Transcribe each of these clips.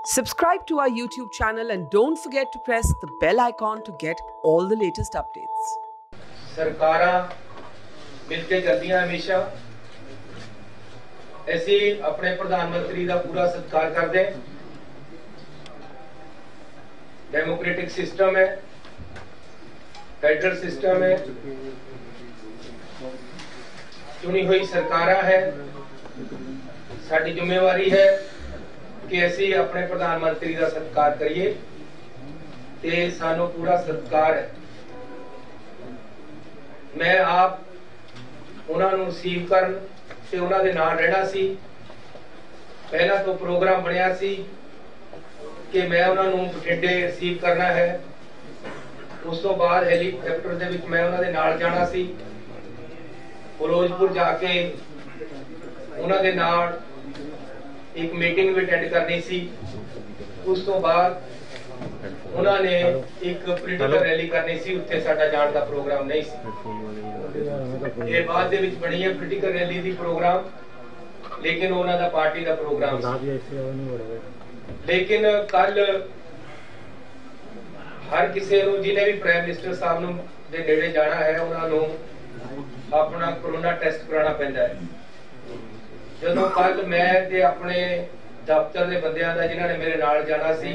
Subscribe to our YouTube channel and don't forget to press the bell icon to get all the latest updates. सरकारां मिलके चलदियां हमेशा ऐसे अपने प्रधानमंत्री का पूरा सत्कार करते हैं। डेमोक्रेटिक सिस्टम है, फेडरल सिस्टम है, चुनी हुई सरकारां है। साडी जिम्मेवारी है कि असी अपने प्रधानमंत्री का सत्कार करिए ते सानू पूरा सत्कार है। मैं आप उन्होंने रिसीव करन ते उन्हां दे नाल रहना सी। पहला तो प्रोग्राम बनया सी कि मैं उन्होंने बठिंडे रिसीव करना है। उस तो बाद हैलीकॉप्टर दे विच मैं उन्हां दे नाल जाना सी। फिरोजपुर जाके उन्हां दे नाल एक मीटिंग भी अटेंड करनी सी। उस तो बाद उन्होंने एक पोलिटिकल रैली करनी सी, उत्थे साडा जाण दा प्रोग्राम नहीं सी। ये बाद दे विच बनी है पोलिटिकल रैली दी प्रोग्राम, लेकिन उन्हां दा पार्टी दा प्रोग्राम सी। लेकिन कल हर किसी नूं जिन्हें भी प्राइम मिनिस्टर साहब नूं दे नेड़े जाना है उन्हां नूं अपना कोरोना टेस्ट कराना पैंदा है। ਜਦੋਂ ਕੱਲ ਮੈਂ ਤੇ ਆਪਣੇ ਦਫ਼ਤਰ ਦੇ ਬੰਦਿਆਂ ਦਾ ਜਿਨ੍ਹਾਂ ਨੇ ਮੇਰੇ ਨਾਲ ਜਾਣਾ ਸੀ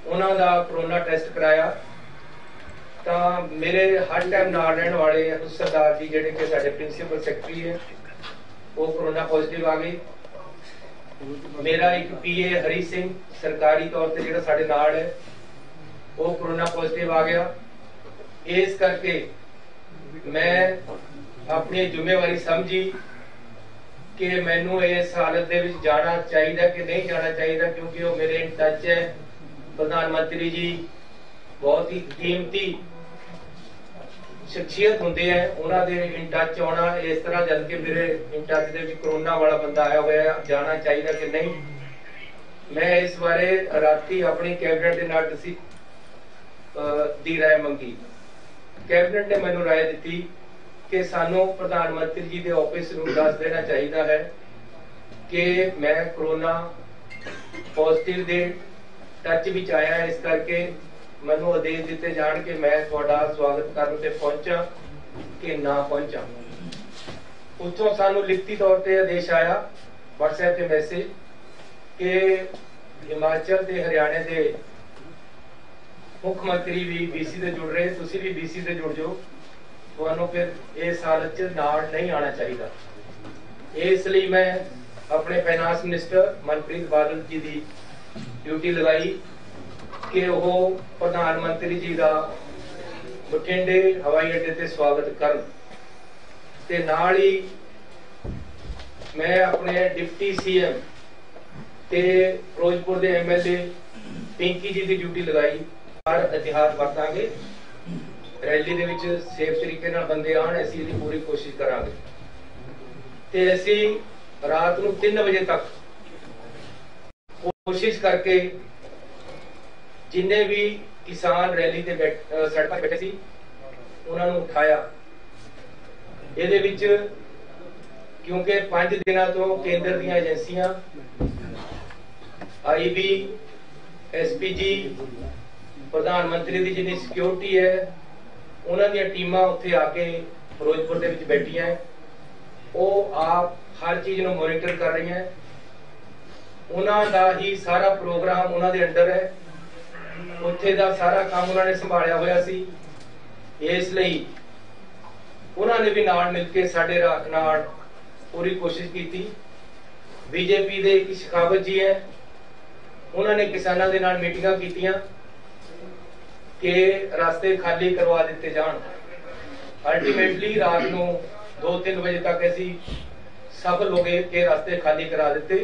ਉਹਨਾਂ ਦਾ ਕੋਰੋਨਾ ਟੈਸਟ ਕਰਾਇਆ ਤਾਂ ਮੇਰੇ ਹਰ ਟਾਈਮ ਨਾਲ ਰਹਿਣ ਵਾਲੇ ਸਰਦਾਰ ਜੀ ਜਿਹੜੇ ਕਿ ਸਾਡੇ ਪ੍ਰਿੰਸੀਪਲ ਸੈਕਟਰੀ ਹੈ ਉਹ ਕੋਰੋਨਾ ਪੋਜ਼ਿਟਿਵ ਆ ਗਏ। ਮੇਰਾ ਇੱਕ ਪੀਏ ਹਰੀ ਸਿੰਘ ਸਰਕਾਰੀ ਤੌਰ ਤੇ ਜਿਹੜਾ ਸਾਡੇ ਨਾਲ ਹੈ ਉਹ ਕੋਰੋਨਾ ਪੋਜ਼ਿਟਿਵ ਆ ਗਿਆ। ਇਸ ਕਰਕੇ मैं अपनी जिम्मेवारी समझी कि मैनू इस हालत दे विच जाना चाहिए कि नहीं जाना चाहिए, क्योंकि वो मेरे इन टच है। प्रधानमंत्री जी बहुत ही कीमती शख्सियत होंगे हैं, उन्होंने इन टच आना इस तरह जल के मेरे in touch they which corona वाला बंदा आया हुआ जाना चाहिए कि नहीं। मैं इस बारे राती अपनी कैबिनेट के नाल दी राय मंगी। कैबिनेट ने मैनू राय दी कि सानू प्रधानमंत्री जी के ऑफिस नूं दस देना चाहिए है कि मैं कोरोना पॉजिटिव दे टच विच आया, इस करके मैनू आदेश दिते जाण कि मैं तुहाडा स्वागत करन ते पहुंचा कि ना पहुंचा। उत्थों सानू लिखती तौर ते आदेश आया व्हाट्सएप ते मैसेज कि हिमाचल ते हरियाणा के मुख्यमंत्री भी बीसी से जुड़ रहे, तुसी भी बीसी से जुड़ जाओ, तुहानू फिर इस हालत च नाल नहीं आना चाहिए। इसलिए मैं अपने फाइनांस मिनिस्टर मनप्रीत बादल जी की ड्यूटी लगाई कि वो प्रधानमंत्री जी का बठिंडे हवाई अड्डे ते स्वागत करन ते नाल ही मैं अपने डिप्टी सीएम ते फिरोजपुर के एमएलए पिंकी जी की ड्यूटी लगाई। हर एहतियात बरतांगे, रैली दे विच सेफ तरीके नाल बंदे आण, असीं इहदी पूरी कोशिश करांगे ते असीं रात नूं 3 बजे तक कोशिश करके जिन्ने भी किसान रैली ते सड़कां ते बैठे सी उन्हां नूं उठाया। इहदे विच क्योंकि 5 दिनां तो केंद्र दीयां एजेंसियां IB SPG प्रधानमंत्री की जिन्नी सिक्योरिटी है उन्होंने टीमां उत्थे आके फिरोजपुर दे विच बैठियां हैं, वो आप हर चीज नूं मॉनिटर कर रही हैं। उन्हां दा ही सारा प्रोग्राम उन्हां दे अंडर है, उत्थे दा सारा काम उन्होंने संभालिया होया सी। इसलिए उन्होंने भी नाल मिल के साडे नाल पूरी कोशिश की। बीजेपी दे एक शेखावत जी है, उन्होंने किसानों के नाल मीटिंगां कीतियां कि रास्ते खाली करवा दिते जान। अल्टीमेटली रात नूं 2-3 बजे तक असी सफल हो गए कि रास्ते खाली करा दिते।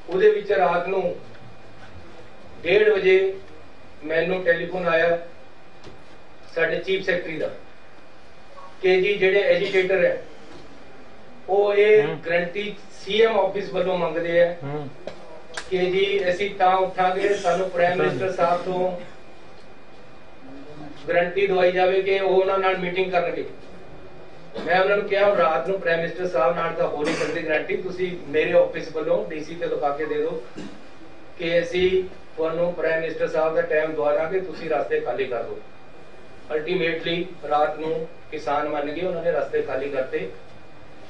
उहदे विच रात नूं 1:30 बजे मैनू टेलीफोन आया साडे चीफ सैकटरी दा कि जी जिहड़े एजुकेटर है वो ये गारंटी सीएम ऑफिस वालों मंगदे है कि जी असी तां उठांगे सानू प्राइम मिनिस्टर साहब तो गारंटी दवाई जाए कि वो उन्हां नाल मीटिंग करनगे। मैं उन्होंने कहा रात को प्राइम मिनिस्टर साहब नाल तां हो नहीं सकती गारंटी, तुसीं मेरे ऑफिस वालों डीसी ते लिखा के दे दो कि ਅਸੀਂ ਤੁਹਾਨੂੰ ਪ੍ਰਾਈਮ ਮਿਨਿਸਟਰ ਸਾਹਿਬ ਦਾ ਟਾਈਮ ਦਵਾ ਦਾਂਗੇ, ਤੁਸੀਂ ਰਸਤੇ ਖਾਲੀ ਕਰ ਦਿਓ। ਅਲਟੀਮੇਟਲੀ ਰਾਤ ਨੂੰ ਕਿਸਾਨ ਮੰਨ ਗਏ, ਉਹਨਾਂ ਨੇ ਰਸਤੇ ਖਾਲੀ ਕਰਤੇ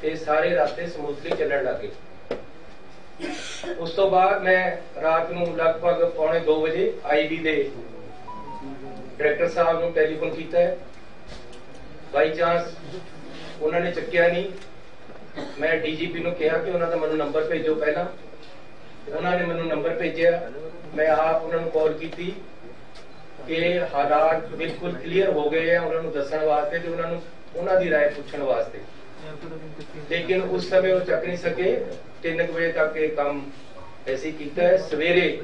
ਤੇ ਸਾਰੇ ਰਸਤੇ ਸਮੂਥਲੀ ਚੱਲਣ ਲੱਗੇ। ਉਸ ਤੋਂ ਬਾਅਦ ਮੈਂ ਰਾਤ ਨੂੰ ਲਗਭਗ 1:45 ਵਜੇ ਆਈਬੀ ਦੇ ਡਾਇਰੈਕਟਰ ਸਾਹਿਬ ਨੂੰ ਟੈਲੀਫੋਨ ਕੀਤਾ ਹੈ। ਬਾਈ ਚਾਂਸ ਉਹਨਾਂ ਨੇ ਚੱਕਿਆ ਨਹੀਂ। ਮੈਂ ਡੀਜੀਪੀ ਨੂੰ ਕਿਹਾ ਕਿ ਉਹਨਾਂ ਦਾ ਮੈਨੂੰ ਨੰਬਰ ਭੇਜੋ ਪਹਿਲਾਂ। ਉਹਨਾਂ ਨੇ ਮੈਨੂੰ ਨੰਬਰ ਭੇਜਿਆ। ਮੈਂ ਆਪ ਉਹਨਾਂ ਨੂੰ ਕਾਲ ਕੀਤੀ ਕਿ ਹਾਲਾਤ ਬਿਲਕੁਲ ਕਲੀਅਰ ਹੋ ਗਏ ਆ, ਉਹਨਾਂ ਨੂੰ ਦੱਸਣ ਵਾਸਤੇ ਤੇ ਉਹਨਾਂ ਦੀ ਰਾਏ ਪੁੱਛਣ ਵਾਸਤੇ, ਲੇਕਿਨ ਉਸ ਸਮੇਂ ਉਹ ਚੱਕ ਨਹੀਂ ਸਕੇ। 3 ਵਜੇ ਤੱਕ ਇਹ ਕੰਮ ਐਸੀ ਕੀਤਾ ਹੈ। ਸਵੇਰੇ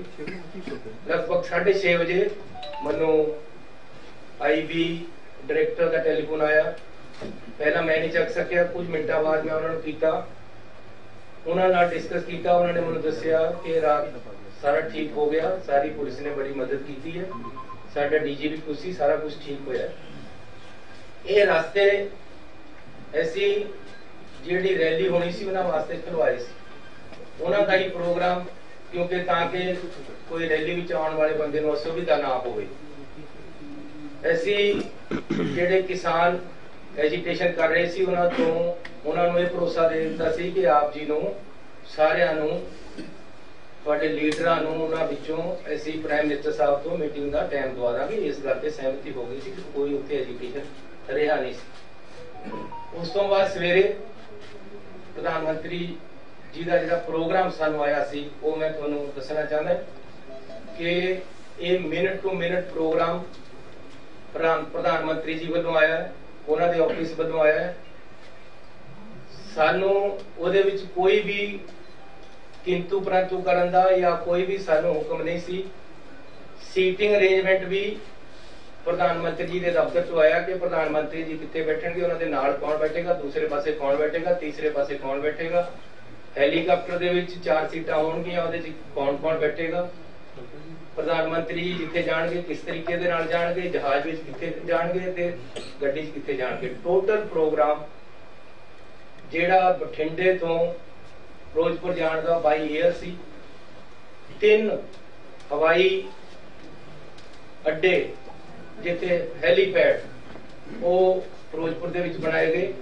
ਲਗਭਗ 6:30 ਵਜੇ ਮੈਨੂੰ ਆਈਬੀ ਡਾਇਰੈਕਟਰ ਦਾ ਟੈਲੀਫੋਨ ਆਇਆ। ਪਹਿਲਾਂ ਮੈਂ ਨਹੀਂ ਚੱਕ ਸਕਿਆ, ਕੁਝ ਮਿੰਟਾਂ ਬਾਅਦ ਮੈਂ ਉਹਨਾਂ ਨੂੰ ਕੀਤਾ, ਉਹਨਾਂ ਨਾਲ ਡਿਸਕਸ ਕੀਤਾ। ਉਹਨਾਂ ਨੇ ਮੈਨੂੰ ਦੱਸਿਆ ਕਿ ਰਾਤ ਸਾਰਾ ਠੀਕ ਹੋ ਗਿਆ, ਸਾਰੀ ਪੁਲਿਸ ਨੇ ਬੜੀ ਮਦਦ ਕੀਤੀ ਹੈ, ਸਾਡਾ ਡੀਜੀਪੀ ਖੁਸ਼ੀ, ਸਾਰਾ ਕੁਝ ਠੀਕ ਹੋਇਆ। ਇਹ ਰਸਤੇ ਐਸੀ ਜਿਹੜੀ ਰੈਲੀ ਹੋਣੀ ਸੀ ਉਹਨਾਂ ਵਾਸਤੇ ਖੁਲਵਾਏ ਸੀ, ਉਹਨਾਂ ਦਾ ਹੀ ਪ੍ਰੋਗਰਾਮ, ਕਿਉਂਕਿ ਤਾਂ ਕਿ ਕੋਈ ਰੈਲੀ ਵਿੱਚ ਆਉਣ ਵਾਲੇ ਬੰਦੇ ਨੂੰ ਅਸੁਵਿਧਾ ਨਾ ਹੋਵੇ। ਅਸੀਂ ਜਿਹੜੇ ਕਿਸਾਨ ਐਜੀਟੇਸ਼ਨ ਕਰ ਰਹੇ ਸੀ ਉਹਨਾਂ ਨੂੰ ਇਹ ਭਰੋਸਾ ਦੇ ਦਿੱਤਾ ਸੀ ਕਿ ਆਪ ਜੀ ਨੂੰ ਸਾਰਿਆਂ ਨੂੰ, ਤੁਹਾਡੇ ਲੀਡਰਾਂ ਨੂੰ, ਉਹਨਾਂ ਵਿੱਚੋਂ ਅਸੀਂ ਪ੍ਰਾਈਮ ਮਿਨਿਸਟਰ ਸਾਹਿਬ ਤੋਂ ਮੀਟਿੰਗ ਦਾ ਟਾਈਮ ਦਵਾ ਦਾਂਗੇ। ਇਸ ਗੱਲ ਤੇ ਸਹਿਮਤੀ ਹੋ ਗਈ ਸੀ ਕਿ ਕੋਈ ਉੱਥੇ ਐਜੀਟੇਸ਼ਨ ਰਿਹਾ ਨਹੀਂ ਸੀ। ਉਸ ਤੋਂ ਬਾਅਦ ਸਵੇਰੇ ਪ੍ਰਧਾਨ ਮੰਤਰੀ ਜੀ ਦਾ ਜਿਹੜਾ ਪ੍ਰੋਗਰਾਮ ਸਾਨੂੰ ਆਇਆ ਸੀ ਉਹ ਮੈਂ ਤੁਹਾਨੂੰ ਦੱਸਣਾ ਚਾਹੁੰਦਾ ਕਿ ਇਹ ਮਿੰਟ ਟੂ ਮਿੰਟ ਪ੍ਰੋਗਰਾਮ ਪ੍ਰਧਾਨ ਮੰਤਰੀ ਜੀ ਵੱਲੋਂ ਆਇਆ ਹੈ, ਉਹਨਾਂ ਦੇ ਆਫਿਸ ਵੱਲੋਂ ਆਇਆ ਹੈ। ਸਾਨੂੰ ਉਹਦੇ ਵਿੱਚ ਕੋਈ ਵੀ ਕਿੰਤੂ ਪਰੰਤੂ ਕਰਨ ਦਾ ਜਾਂ ਕੋਈ ਵੀ ਸਾਨੂੰ ਹੁਕਮ ਨਹੀਂ ਸੀ। ਸੀਟਿੰਗ ਅਰੇਂਜਮੈਂਟ ਵੀ ਪ੍ਰਧਾਨ ਮੰਤਰੀ ਜੀ ਦੇ ਦਫ਼ਤਰ ਤੋਂ ਆਇਆ ਕਿ ਪ੍ਰਧਾਨ ਮੰਤਰੀ ਜੀ ਕਿੱਥੇ ਬੈਠਣਗੇ, ਉਹਨਾਂ ਦੇ ਨਾਲ ਕੌਣ ਬੈਠੇਗਾ, ਦੂਸਰੇ ਪਾਸੇ ਕੌਣ ਬੈਠੇਗਾ, ਤੀਸਰੇ ਪਾਸੇ ਕੌਣ ਬੈਠੇਗਾ, ਹੈਲੀਕਾਪਟਰ ਦੇ ਵਿੱਚ 4 ਸੀਟਾਂ ਹੋਣਗੀਆਂ, ਉਹਦੇ 'ਚ ਕੌਣ ਬੈਠੇਗਾ, ਪ੍ਰਧਾਨ ਮੰਤਰੀ ਜੀ ਜਿੱਥੇ ਜਾਣਗੇ ਕਿਸ ਤਰੀਕੇ ਦੇ ਨਾਲ ਜਾਣਗੇ, ਜਹਾਜ਼ ਵਿੱਚ ਕਿੱਥੇ ਜਾਣਗੇ ਤੇ ਗੱਡੀ 'ਚ ਕਿੱਥੇ ਜਾਣਗੇ। ਟੋਟਲ ਪ੍ਰੋਗਰਾਮ ਜਿਹੜਾ ਬਠਿੰਡੇ ਤੋਂ ਫਿਰੋਜ਼ਪੁਰ ਜਾਣ ਦਾ ਬਾਈ 에ਅਰ ਸੀ। 3 ਹਵਾਈ ਅੱਡੇ ਜਿੱਥੇ ਹੈਲੀਪੈਡ ਉਹ ਫਿਰੋਜ਼ਪੁਰ ਦੇ ਵਿੱਚ ਬਣਾਏ ਗਏ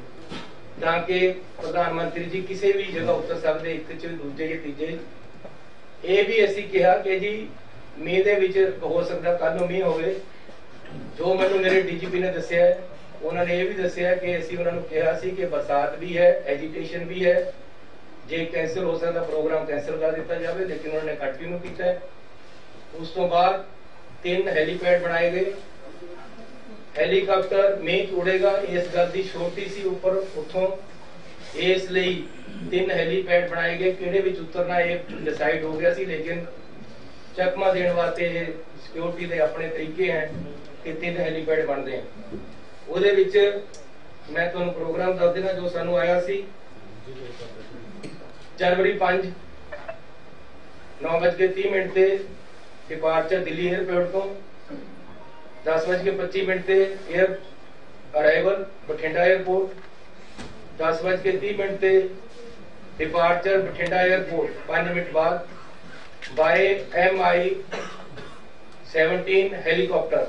ਤਾਂ ਕਿ ਪ੍ਰਧਾਨ ਮੰਤਰੀ ਜੀ ਕਿਸੇ ਵੀ ਜਗ੍ਹਾ ਉਤਰ ਸਕਦੇ, ਇੱਕ 'ਚ ਦੂਜੇ ਜਾਂ ਤੀਜੇ। ਇਹ ਵੀ ਅਸੀਂ ਕਿਹਾ ਕਿ ਜੀ ਮੀਂਹ ਦੇ ਵਿੱਚ ਹੋ ਸਕਦਾ ਕੱਲ ਨੂੰ ਮੀਂਹ ਹੋਵੇ। ਜੋ ਮੈਨੂੰ ਮੇਰੇ ਡੀਜੀਪੀ ਨੇ ਦੱਸਿਆ, ਉਹਨਾਂ ਨੇ ਇਹ ਵੀ ਦੱਸਿਆ ਕਿ ਅਸੀਂ ਉਹਨਾਂ ਨੂੰ ਕਿਹਾ ਸੀ ਕਿ ਬਰਸਾਤ ਵੀ ਹੈ, ਐਜੀਟੇਸ਼ਨ ਵੀ ਹੈ, ਜੇ ਕੈਂਸਲ ਹੋ ਸਕਦਾ ਪ੍ਰੋਗਰਾਮ ਕੈਂਸਲ ਕਰ ਦਿੱਤਾ ਜਾਵੇ, ਲੇਕਿਨ ਉਹਨਾਂ ਨੇ ਕੰਟੀਨਿਊ ਕੀਤਾ ਹੈ। ਉਸ ਤੋਂ ਬਾਅਦ 3 ਹੈਲੀਪੈਡ ਬਣਾਏ ਗਏ। ਹੈਲੀਕਾਪਟਰ ਮੀਂਹ ਉੜੇਗਾ ਇਸ ਗੱਲ ਦੀ ਛੋਟੀ ਸੀ ਉੱਪਰ ਉੱਥੋਂ, ਇਸ ਲਈ 3 ਹੈਲੀਪੈਡ ਬਣਾਏ ਗਏ। ਕਿਹੜੇ ਵਿੱਚ ਉਤਰਨਾ ਇਹ ਡਿਸਾਈਡ ਹੋ ਗਿਆ ਸੀ, ਲੇਕਿਨ ਚਕਮਾ ਦੇਣ ਵਾਸਤੇ ਇਹ ਸਿਕਿਉਰਿਟੀ ਦੇ ਆਪਣੇ ਤਰੀਕੇ ਹੈ ਕਿ 3 ਹੈਲੀਪੈਡ ਬਣਦੇ ਆ। ਉਹਦੇ ਵਿੱਚ ਮੈਂ ਤੁਹਾਨੂੰ ਪ੍ਰੋਗਰਾਮ ਦੱਸ ਦੇਣਾ ਜੋ ਸਾਨੂੰ ਆਇਆ ਸੀ। जनवरी 5 9:30 ਤੇ डिपार्चर दिल्ली एयरपोर्ट ਤੋਂ 10:25 ਤੇ एयर अराइवल बठिंडा एयरपोर्ट, 10:30 ਤੇ डिपार्चर बठिंडा एयरपोर्ट 5 मिनट बाद बाय MI-17 हेलीकॉप्टर,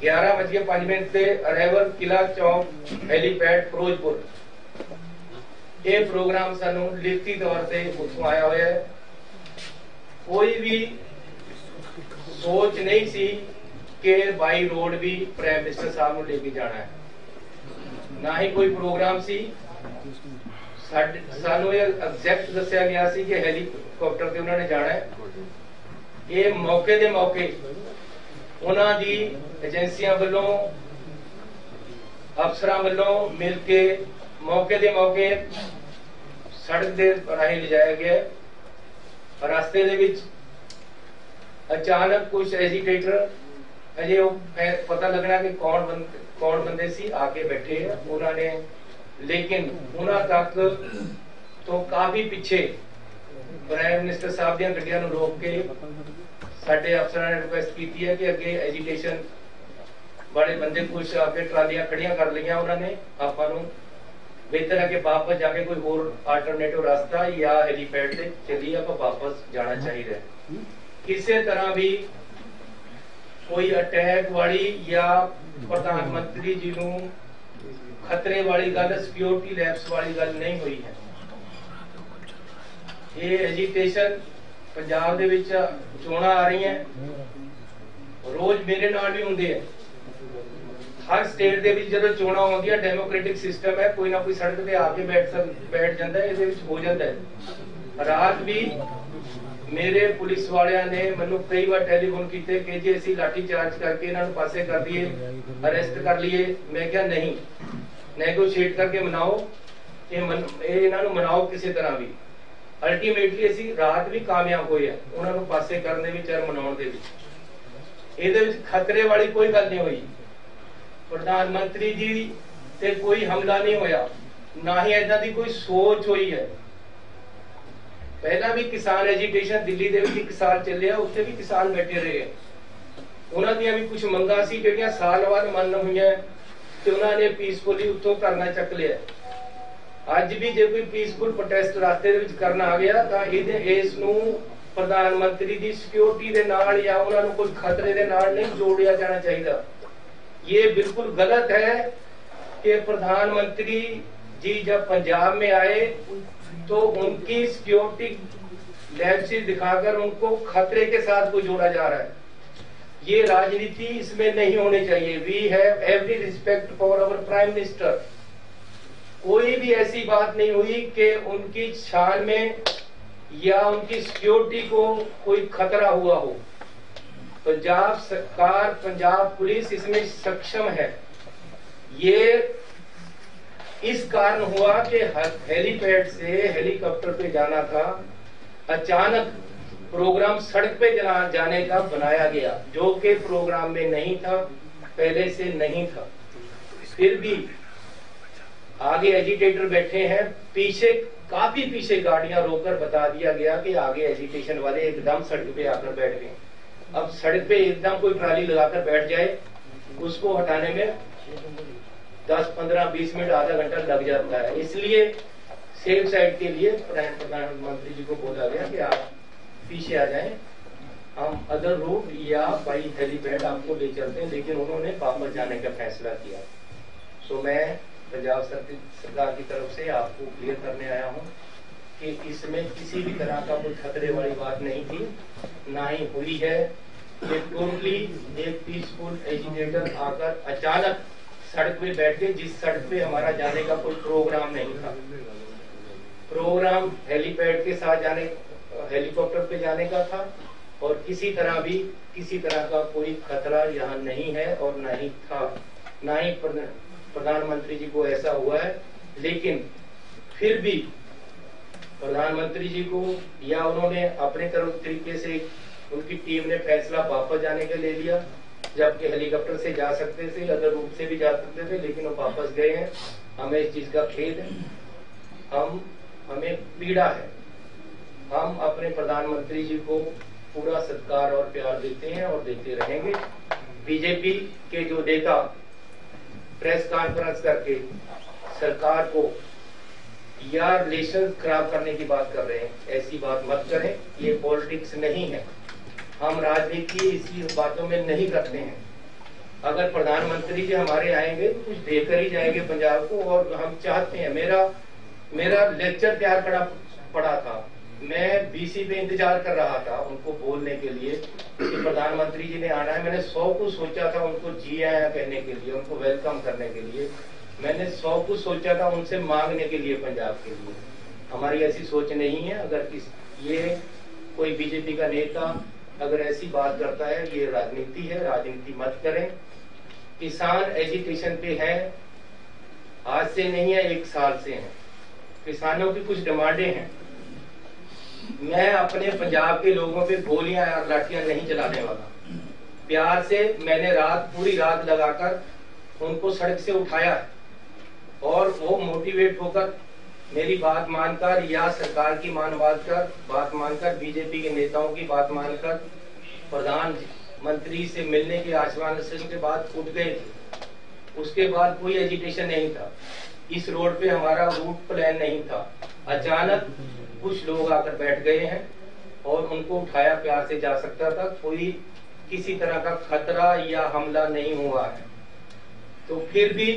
11:05 ਤੇ अराइवल किला चौक हेलीपैड फिरोजपुर। ये प्रोग्राम सानू लिखती तौर से उत्थों आया हुआ है। कोई भी सोच नहीं सी कि बाई रोड भी प्राइम मिनिस्टर साहब को लेके जाना है, ना ही कोई प्रोग्राम सी। सानू ये एग्जैक्ट दस्या गया सी कि हेलीकॉप्टर से उन्होंने जाना है। ये मौके दे मौके उन्हां दी एजेंसियां वालों अफसरां वालों मिल के मौके दे मौके सड़क दे राही ले जाया गया। रास्ते दे विच अचानक कुछ एजिटेटर अजे पता लगना कि कौन बंदे सी आके बैठे उन्होंने, लेकिन उन्हां तक तो काफी पिछे प्राइम मिनिस्टर साहब दी गड्डियां नूं रोक के साडे अफसरां ने रिक्वेस्ट की है कि अगे एजिटेशन वाले बंदे कुछ आके ट्रालियां खड़ियां कर लिया, उन्होंने आपां नूं बेहतर है कि वापस जाके कोई और अल्टरनेटिव रास्ता या हेलीपैड से चलिए आप वापस जाना चाहिए। किसी तरह भी कोई अटैक वाली या प्रधानमंत्री जी ਨੂੰ खतरे वाली गल, सिक्योरिटी लैब्स वाली गल नहीं हुई है। ये एजिटेशन पंजाब दे विच चोणां आ रही हैं, रोज मेरे नाल भी हुंदे है। हर स्टेट दे विच जदों चोणां आउंदियां डेमोक्रेटिक सिस्टम है, कोई ना कोई सड़क ते आके बैठ जांदा है, इहदे विच हो जांदा है। रात भी मेरे पुलिस वालियां ने मैनू कई बार टेलीफोन किए कि जी असीं लाठी चार्ज करके इन्हां नूं पासे कर दिए, अरेस्ट कर लिए। मैं क्या नहीं, नेगोशिएट करके मनाओ, इन्हां नूं मनाओ किसी तरह भी। अल्टीमेटली असीं रात भी कामयाब होए हैं उन्हां नूं पासे करने विच और मनाउण दे विच। इहदे विच खतरे वाली कोई गल नहीं हुई। प्रधानमंत्री जी ते कोई हमला नहीं होया, ना ही इदां दी कोई सोच हुई है। पहला भी किसान एजिटेशन दिल्ली दे विच 1 साल ਚੱਲਿਆ, ਉੱਥੇ भी किसान बैठे रहे। ਉਹਨਾਂ ਦੀਆਂ भी कुछ ਮੰਗਾਂ ਸੀ ਜਿਹੜੀਆਂ ਸਾਲ ਬਾਅਦ ਮੰਨ ਹੋਈਆਂ ਤੇ ਉਹਨਾਂ ਨੇ ਪੀਸਫੁਲੀ ਉੱਥੋਂ ਕਰਨਾ ਚੱਕ ਲਿਆ। ਅੱਜ ਵੀ ਜੇ ਕੋਈ ਪੀਸਫੁਲ ਪ੍ਰੋਟੈਸਟ ਰਾਸਤੇ ਦੇ ਵਿੱਚ ਕਰਨ ਆ ਗਿਆ ਤਾਂ ਇਸ ਨੂੰ ਪ੍ਰਧਾਨ ਮੰਤਰੀ ਦੀ ਸਿਕਿਉਰਿਟੀ ਦੇ ਨਾਲ ਜਾਂ ਉਹਨਾਂ ਨੂੰ ਕੋਈ ਖਤਰੇ ਦੇ ਨਾਲ नहीं जोड़िया जाना चाहिए। ये बिल्कुल गलत है कि प्रधानमंत्री जी जब पंजाब में आए तो उनकी सिक्योरिटी लैब्स दिखाकर उनको खतरे के साथ को जोड़ा जा रहा है। ये राजनीति इसमें नहीं होनी चाहिए। We have every respect for our prime minister. कोई भी ऐसी बात नहीं हुई कि उनकी शान में या उनकी सिक्योरिटी को कोई खतरा हुआ हो। पंजाब सरकार, पंजाब पुलिस इसमें सक्षम है। ये इस कारण हुआ कि हेलीपैड से हेलीकॉप्टर पे जाना था, अचानक प्रोग्राम सड़क पे जाने का बनाया गया, जो कि प्रोग्राम में नहीं था, पहले से नहीं था। फिर भी आगे एजिटेटर बैठे हैं, पीछे काफी पीछे गाड़ियां रोककर बता दिया गया कि आगे एजिटेशन वाले एकदम सड़क पे आकर बैठ गए। अब सड़क पे एकदम कोई ट्राली लगाकर बैठ जाए, उसको हटाने में 10, 15, 20 मिनट, आधा घंटा लग जाता है। इसलिए सेफ साइड के लिए प्रधानमंत्री जी को बोला गया कि आप पीछे आ जाएं, हम अदर रूट या बाई हेलीपैड आपको ले चलते हैं। लेकिन उन्होंने वापस जाने का फैसला किया। तो मैं पंजाब सरकार की तरफ से आपको क्लियर करने आया हूँ कि इसमें किसी भी तरह का कोई खतरे वाली बात नहीं थी, ना ही हुई है। ये टोटली एक पीसफुल एजिटेटर आकर अचानक सड़क पे बैठ के, जिस सड़क पे हमारा जाने का कोई प्रोग्राम नहीं था। प्रोग्राम हेलीपैड के साथ जाने, हेलीकॉप्टर पे जाने का था, और किसी तरह का कोई खतरा यहाँ नहीं है और नहीं था, ना ही प्रधानमंत्री जी को ऐसा हुआ है। लेकिन फिर भी प्रधानमंत्री जी को या उन्होंने अपने तरीके से, उनकी टीम ने फैसला वापस जाने का ले लिया, जबकि हेलीकॉप्टर से जा सकते थे, अदर रूट से भी जा सकते थे, लेकिन वो वापस गए हैं। हमें इस चीज का खेद है, हमें पीड़ा है। हम अपने प्रधानमंत्री जी को पूरा सत्कार और प्यार देते हैं और देते रहेंगे। बीजेपी के जो नेता प्रेस कॉन्फ्रेंस करके सरकार को या रिलेशन खराब करने की बात कर रहे हैं, ऐसी बात मत करें। ये पॉलिटिक्स नहीं है, हम राजनीति इसी बातों में नहीं करते हैं। अगर प्रधानमंत्री जी हमारे आएंगे तो कुछ देकर ही जाएंगे पंजाब को, और हम चाहते हैं। मेरा लेक्चर तैयार पड़ा था, मैं बीसी पे इंतजार कर रहा था उनको बोलने के लिए कि प्रधानमंत्री जी ने आना है। मैंने 100 कुछ सोचा था उनको जी आया कहने के लिए, उनको वेलकम करने के लिए। मैंने 100 कुछ सोचा था उनसे मांगने के लिए पंजाब के लिए। हमारी ऐसी सोच नहीं है। अगर ये कोई बीजेपी का नेता अगर ऐसी बात करता है, ये राजनीति है, राजनीति मत करें। किसान एजिटेशन पे है, आज से नहीं है, 1 साल से है। किसानों की कुछ डिमांडें हैं। मैं अपने पंजाब के लोगों पे गोलियां और लाठियां नहीं चलाने वाला। प्यार से मैंने पूरी रात लगाकर उनको सड़क से उठाया है, और वो मोटिवेट होकर मेरी बात मानकर या सरकार की बात मानकर बीजेपी के नेताओं की बात मानकर प्रधानमंत्री से मिलने के आश्वासन के बाद उठ गए थे। उसके बाद कोई एजिटेशन नहीं था। इस रोड पे हमारा रूट प्लान नहीं था। अचानक कुछ लोग आकर बैठ गए हैं और उनको उठाया प्यार से जा सकता था, कोई किसी तरह का खतरा या हमला नहीं हुआ है। तो फिर भी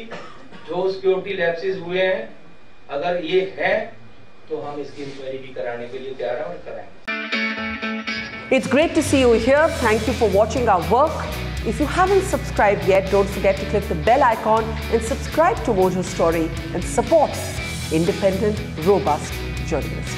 जो सिक्योरिटी लैप्सेस हुए हैं, अगर ये है तो हम इसकी इंक्वायरी भी कराने के लिए तैयार हैं और कराएंगे। It's great to see you here. Thank you for watching our work. If you haven't subscribed yet, don't forget to click the bell icon and subscribe to Mojo Story and support independent, robust journalism.